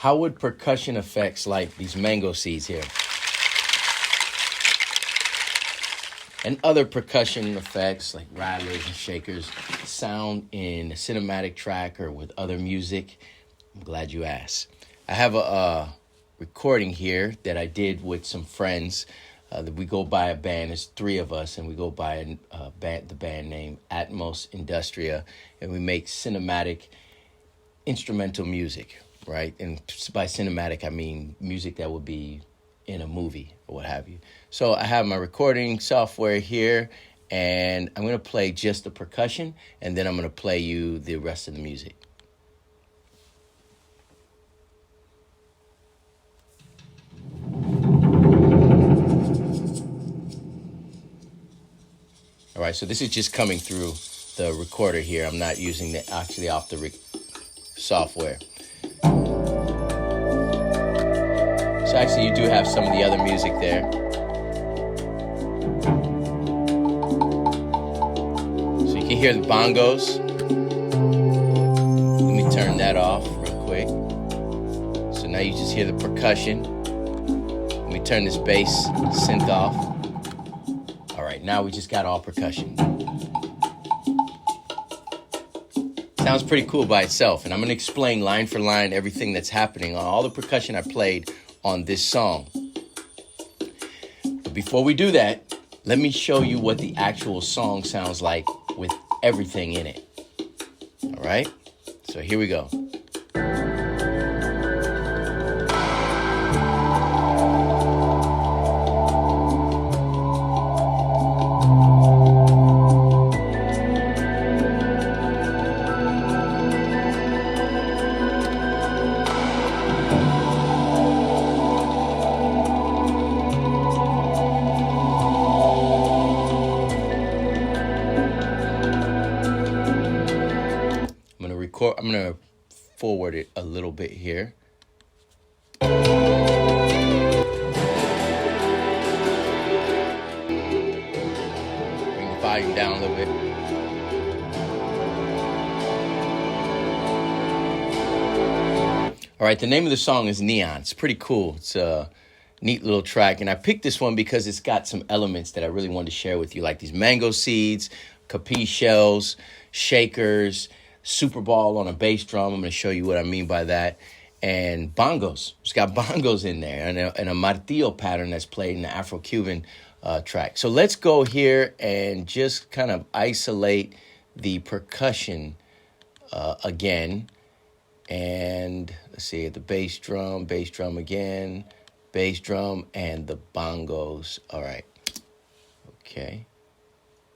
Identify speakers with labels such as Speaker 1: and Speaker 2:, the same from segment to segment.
Speaker 1: How would percussion effects like these mango seeds here and other percussion effects like rattlers and shakers sound in a cinematic track or with other music? I'm glad you asked. I have a recording here that I did with some friends. That we go by a band. There's three of us, and we go by the band name Atmos Industria, and we make cinematic instrumental music, right? And by cinematic, I mean music that would be in a movie or what have you. So I have my recording software here, and I'm going to play just the percussion, and then I'm going to play you the rest of the music. All right, so this is just coming through the recorder here. I'm not using the actually off the software. So actually you do have some of the other music there. So you can hear the bongos. Let me turn that off real quick. So now you just hear the percussion. Let me turn this bass synth off. All right, now we just got all percussion. Sounds pretty cool by itself, and I'm going to explain line for line everything that's happening on all the percussion I played on this song. But before we do that, let me show you what the actual song sounds like with everything in it. All right? So here we go. I'm going to forward it a little bit here. Bring the volume down a little bit. All right, the name of the song is Neon. It's pretty cool. It's a neat little track, and I picked this one because it's got some elements that I really wanted to share with you, like these mango seeds, capiche shells, shakers, Super Ball on a bass drum. I'm going to show you what I mean by that. And bongos. It's got bongos in there and a martillo pattern that's played in the Afro-Cuban track. So let's go here and just kind of isolate the percussion again. And let's see, the bass drum again, bass drum, and the bongos. All right. Okay.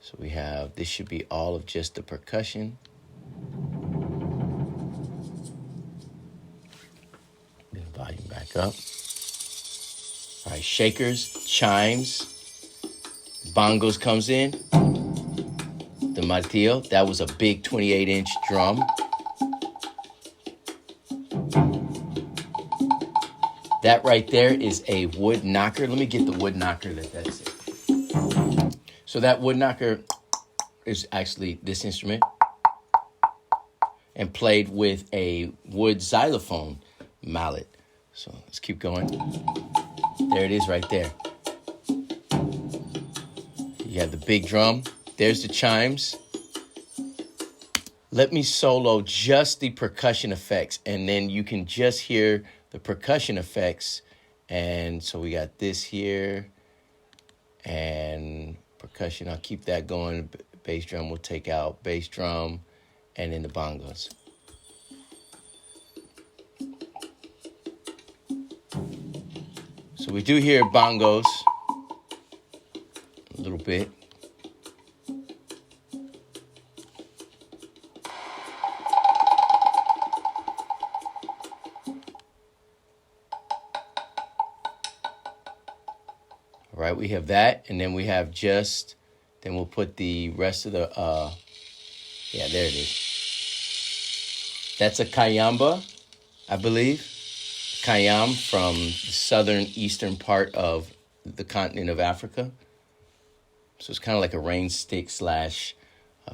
Speaker 1: So we have, this should be all of just the percussion. Volume back up. All right, shakers, chimes, bongos comes in. The martillo, that was a big 28-inch drum. That right there is a wood knocker. Let me get the wood knocker that's it. So that wood knocker is actually this instrument and played with a wood xylophone mallet. So let's keep going. There it is right there. You have the big drum. There's the chimes. Let me solo just the percussion effects, and then you can just hear the percussion effects. And so we got this here and percussion. I'll keep that going. Bass drum we'll take out. Bass drum and then the bongos. So we do hear bongos a little bit. All right, we have that, and then we have then we'll put the rest of the, yeah, there it is. That's a kayamba, I believe. Kayam from the southern eastern part of the continent of Africa. So it's kind of like a rain stick /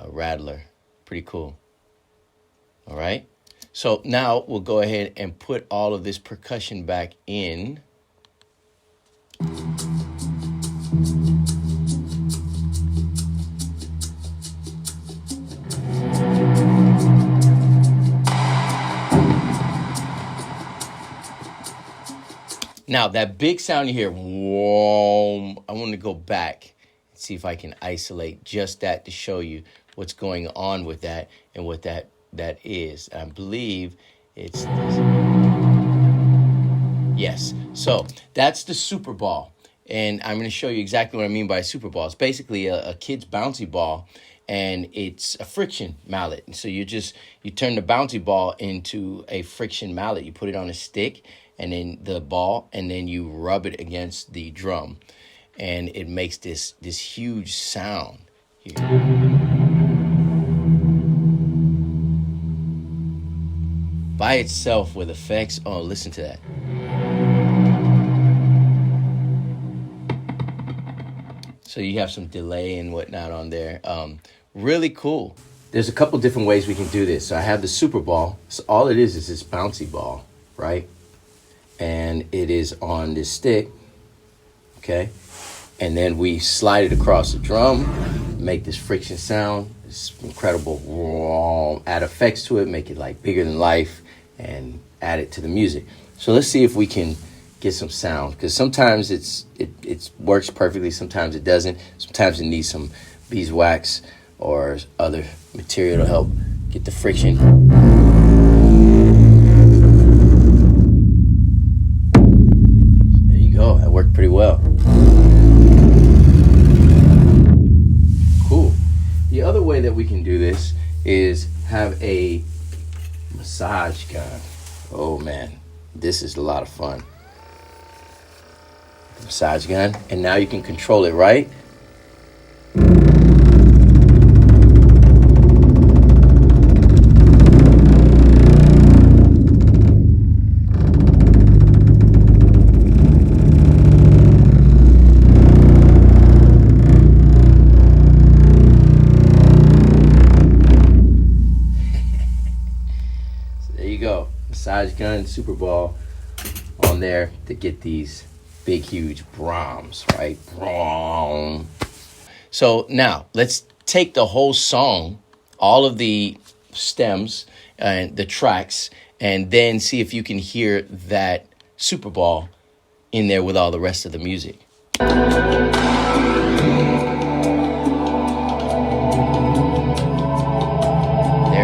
Speaker 1: rattler. Pretty cool. All right. So now we'll go ahead and put all of this percussion back in. Now, that big sound you hear, whoa, I want to go back and see if I can isolate just that to show you what's going on with that and what that is. I believe it's this. Yes. So that's the Super Ball. And I'm going to show you exactly what I mean by a Super Ball. It's basically a kid's bouncy ball, and it's a friction mallet. And so you turn the bouncy ball into a friction mallet. You put it on a stick and then the ball, and then you rub it against the drum, and it makes this huge sound here. By itself with effects. Oh, listen to that. So you have some delay and whatnot on there. Really cool. There's a couple different ways we can do this. So I have the Super Ball. So all it is this bouncy ball, right? And it is on this stick, okay? And then we slide it across the drum, make this friction sound. It's incredible. Add effects to it, make it like bigger than life, and add it to the music. So let's see if we can get some sound, because sometimes it works perfectly, sometimes it doesn't. Sometimes it needs some beeswax or other material to help get the friction. That worked pretty well. Cool. The other way that we can do this is have a massage gun. Oh man, this is a lot of fun. Massage gun, and now you can control it, right? Go. Massage gun, Super Ball on there to get these big, huge Brahms, right? Brom. So now let's take the whole song, all of the stems and the tracks, and then see if you can hear that Super Ball in there with all the rest of the music. There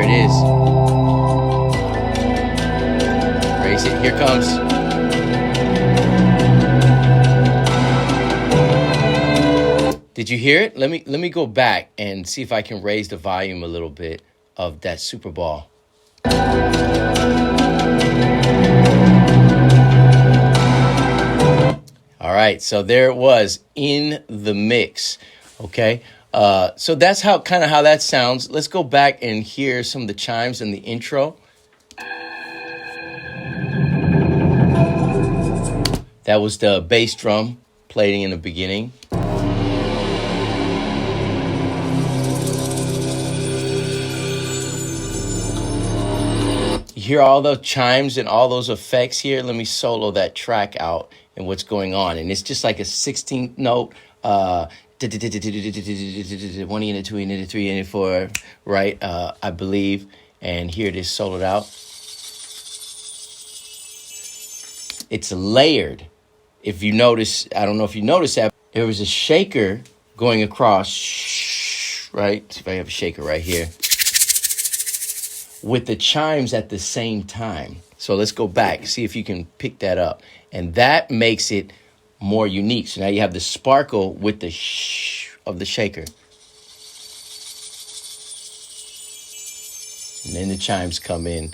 Speaker 1: it is. Here comes. Did you hear it? Let me go back and see if I can raise the volume a little bit of that Super Ball. All right, so there it was in the mix. Okay, so that's how that sounds. Let's go back and hear some of the chimes in the intro. That was the bass drum playing in the beginning. You hear all the chimes and all those effects here? Let me solo that track out and what's going on. And it's just like a 16th note, 1 E and a 2 E and a 3 and a 4, right? I believe. And here it is soloed out. It's layered. If you notice, I don't know if you noticed that, there was a shaker going across, right? See if I have a shaker right here, with the chimes at the same time. So let's go back, see if you can pick that up. And that makes it more unique. So now you have the sparkle with the shh of the shaker. And then the chimes come in.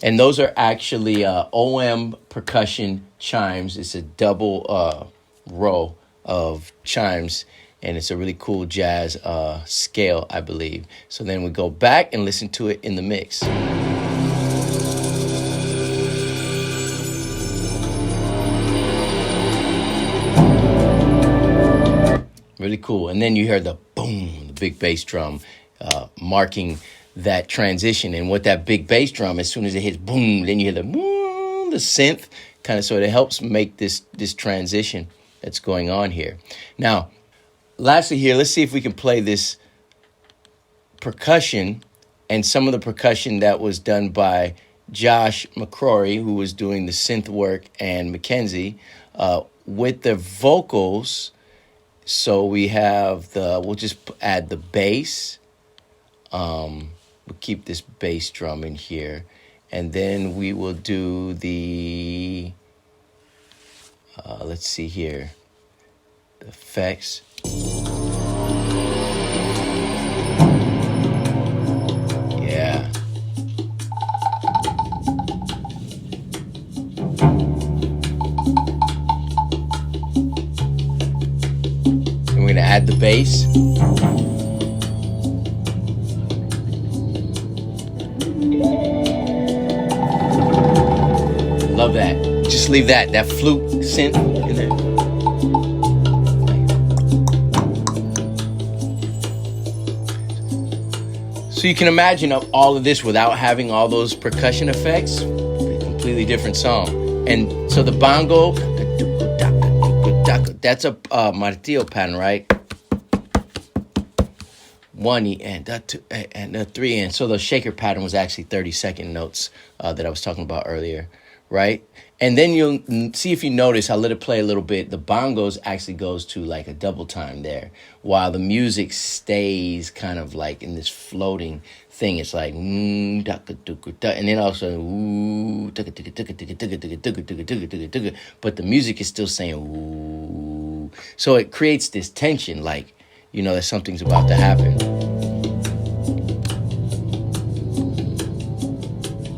Speaker 1: And those are actually OM percussion chimes. It's a double row of chimes, and it's a really cool jazz scale, I believe. So then we go back and listen to it in the mix. Really cool. And then you hear the boom, the big bass drum marking that transition. And with that big bass drum, as soon as it hits boom, then you hear the boom, the synth kind of, so it helps make this transition that's going on here. Now, lastly here, let's see if we can play this percussion and some of the percussion that was done by Josh McCrory, who was doing the synth work, and Mackenzie with the vocals. So we have we'll just add the bass. We'll keep this bass drum in here. And then we will do the, let's see here, the effects. Yeah. And we're going to add the bass. Love that. Just leave that flute synth in there. So you can imagine all of this without having all those percussion effects. A completely different song. And so the bongo, that's a martillo pattern, right? 1 E and 3 E. So the shaker pattern was actually 30-second notes that I was talking about earlier, right? And then you'll see, if you notice, I let it play a little bit. The bongos actually goes to like a double time there, while the music stays kind of like in this floating thing. It's like, and then also, but the music is still saying, ooh. So it creates this tension, like, you know, that something's about to happen.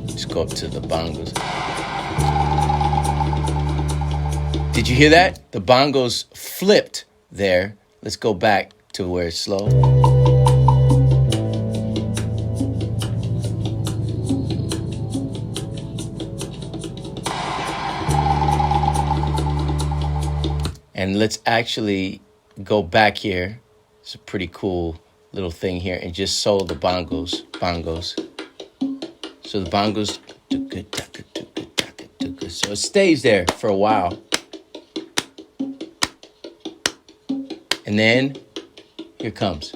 Speaker 1: Let's go up to the bongos. Did you hear that? The bongos flipped there. Let's go back to where it's slow. And let's actually go back here. It's a pretty cool little thing here, and just solo the bongos. So the bongos, so it stays there for a while. And then here comes.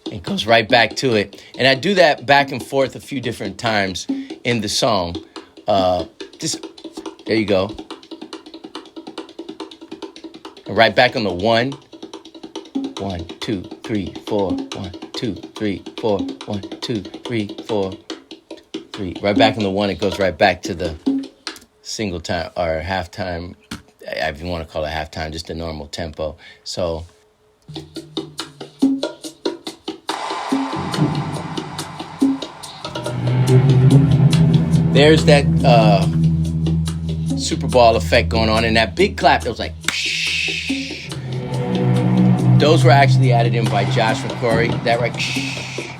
Speaker 1: And goes right back to it. And I do that back and forth a few different times in the song. Just, there you go. And right back on the 1. 1, 2, 3, 4. 1, 2, 3, 4. 1, 2, 3, 4. 3. Right back on the 1, it goes right back to the single time or half time. If you want to call it halftime, just a normal tempo. So there's that Super Bowl effect going on, and that big clap that was like, shh. Those were actually added in by Josh McCrory. That right, shh.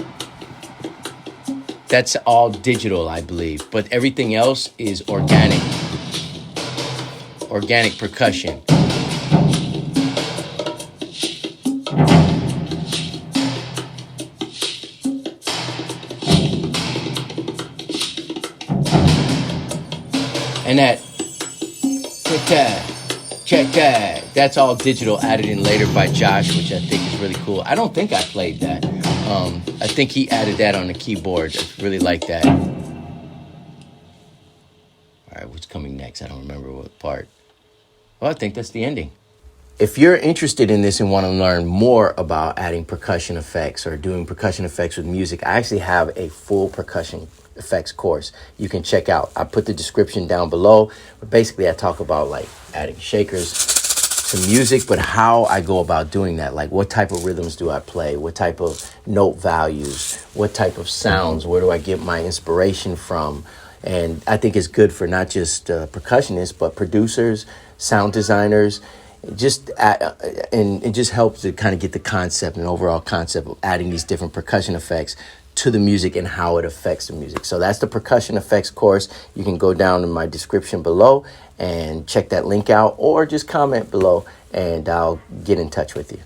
Speaker 1: That's all digital, I believe, but everything else is organic percussion. And that check that, that's all digital, added in later by Josh, which I think is really cool. I don't think I played that. I think he added that on the keyboard. I really like that. All right, what's coming next? I don't remember what part. Well, I think that's the ending. If you're interested in this and want to learn more about adding percussion effects or doing percussion effects with music, I actually have a full percussion effects course you can check out. I put the description down below. But basically, I talk about like adding shakers to music, but how I go about doing that. Like, what type of rhythms do I play? What type of note values? What type of sounds? Where do I get my inspiration from? And I think it's good for not just percussionists, but producers, sound designers. And it just helps to kind of get the concept and overall concept of adding these different percussion effects to the music and how it affects the music. So that's the percussion effects course. You can go down in my description below and check that link out, or just comment below and I'll get in touch with you.